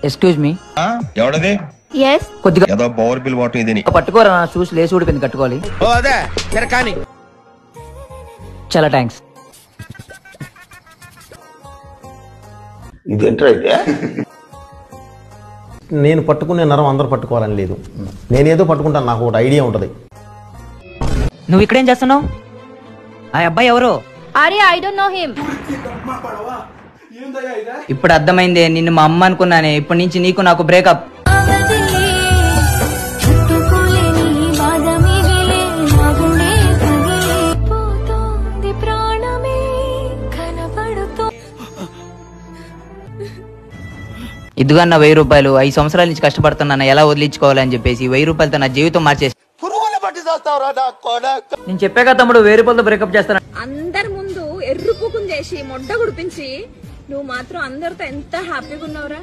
Excuse me. ఎవడది? కొద్దిగా ఏదో power bill water ఇది పట్టుకోరా, చూసి లేసి ఊడిపోయింది కట్టుకోవాలి. చాలా థ్యాంక్స్. నేను పట్టుకునే నరం అందరు పట్టుకోవాలని లేదు. నేనేదో పట్టుకుంటాను, నాకు ఒక ఐడియా ఉంటుంది. నువ్వు ఇక్కడేం చేస్తున్నావు? ఆ అబ్బాయి ఎవరు? అరే ఐ డోంట్ నో హిమ్. ఇప్పుడు అర్థమైందే, నిన్ను మా అమ్మ అనుకున్నానే. ఇప్పటి నుంచి నీకు నాకు బ్రేకప్. ఇదిగా నా 1000 రూపాయలు. 5 సంవత్సరాల నుంచి కష్టపడుతున్నా, ఎలా వదిలించుకోవాలని చెప్పేసి 1000 రూపాయలతో నా జీవితం మార్చేసి. నేను చెప్పాక తమ్ముడు 1000 రూపాయలతో బ్రేకప్ చేస్తాను. అందరి ముందు ఎర్రుపుకుని చేసి మొడ్డ గుడిపించి నువ్వు మాత్రం అందరితో ఎంత హ్యాపీగా ఉన్నావురా.